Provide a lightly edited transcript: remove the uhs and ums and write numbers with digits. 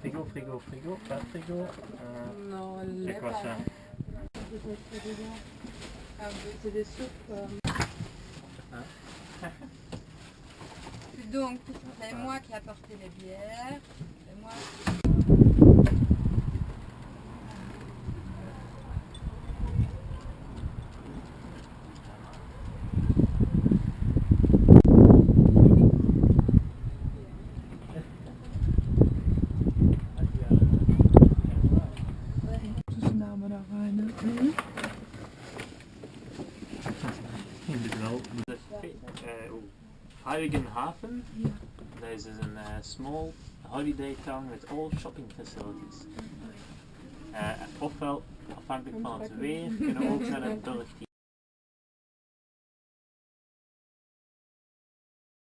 Frigo, pas frigo. Non, C'est quoi ça? C'est des soupes. Donc, c'est moi qui ai apporté les bières. C'est moi. Huigenhafen. Deze is een small holiday town with all shopping facilities. Ofwel, afhankelijk van het weer, kunnen we ook naar het dorp